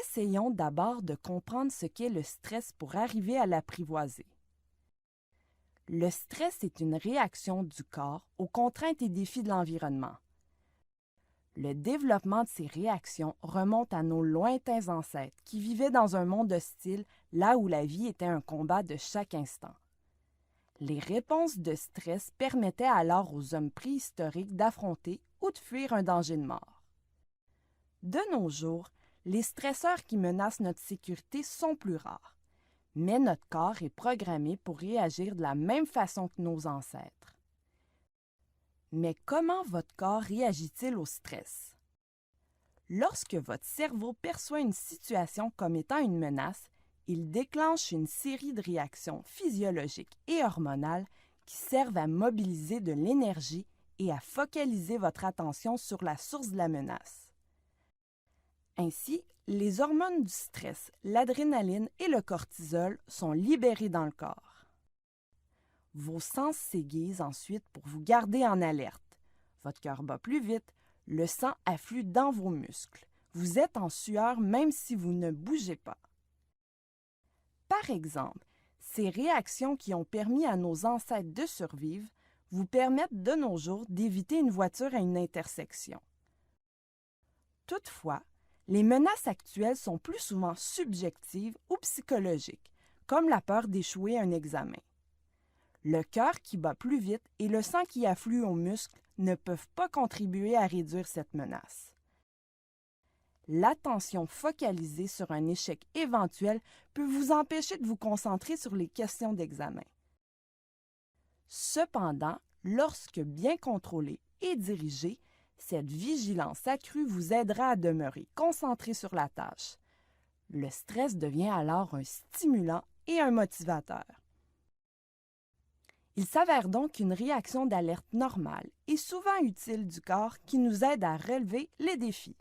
Essayons d'abord de comprendre ce qu'est le stress pour arriver à l'apprivoiser. Le stress est une réaction du corps aux contraintes et défis de l'environnement. Le développement de ces réactions remonte à nos lointains ancêtres qui vivaient dans un monde hostile, là où la vie était un combat de chaque instant. Les réponses de stress permettaient alors aux hommes préhistoriques d'affronter ou de fuir un danger de mort. De nos jours, les stresseurs qui menacent notre sécurité sont plus rares, mais notre corps est programmé pour réagir de la même façon que nos ancêtres. Mais comment votre corps réagit-il au stress? Lorsque votre cerveau perçoit une situation comme étant une menace, il déclenche une série de réactions physiologiques et hormonales qui servent à mobiliser de l'énergie et à focaliser votre attention sur la source de la menace. Ainsi, les hormones du stress, l'adrénaline et le cortisol sont libérés dans le corps. Vos sens s'aiguisent ensuite pour vous garder en alerte. Votre cœur bat plus vite, le sang afflue dans vos muscles. Vous êtes en sueur même si vous ne bougez pas. Par exemple, ces réactions qui ont permis à nos ancêtres de survivre vous permettent de nos jours d'éviter une voiture à une intersection. Toutefois, les menaces actuelles sont plus souvent subjectives ou psychologiques, comme la peur d'échouer à un examen. Le cœur qui bat plus vite et le sang qui afflue aux muscles ne peuvent pas contribuer à réduire cette menace. L'attention focalisée sur un échec éventuel peut vous empêcher de vous concentrer sur les questions d'examen. Cependant, lorsque bien contrôlée et dirigée, cette vigilance accrue vous aidera à demeurer concentré sur la tâche. Le stress devient alors un stimulant et un motivateur. Il s'avère donc une réaction d'alerte normale et souvent utile du corps qui nous aide à relever les défis.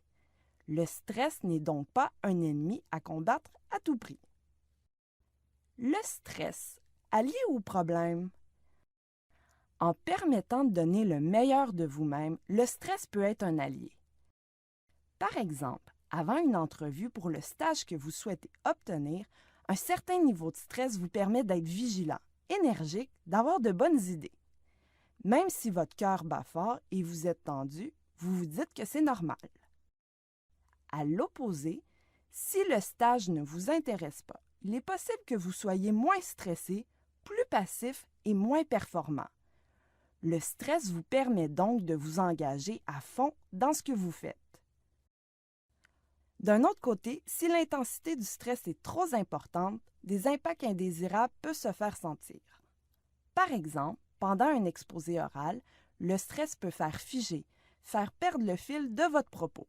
Le stress n'est donc pas un ennemi à combattre à tout prix. Le stress, allié au problème? En permettant de donner le meilleur de vous-même, le stress peut être un allié. Par exemple, avant une entrevue pour le stage que vous souhaitez obtenir, un certain niveau de stress vous permet d'être vigilant, énergique, d'avoir de bonnes idées. Même si votre cœur bat fort et vous êtes tendu, vous vous dites que c'est normal. À l'opposé, si le stage ne vous intéresse pas, il est possible que vous soyez moins stressé, plus passif et moins performant. Le stress vous permet donc de vous engager à fond dans ce que vous faites. D'un autre côté, si l'intensité du stress est trop importante, des impacts indésirables peuvent se faire sentir. Par exemple, pendant un exposé oral, le stress peut faire figer, faire perdre le fil de votre propos.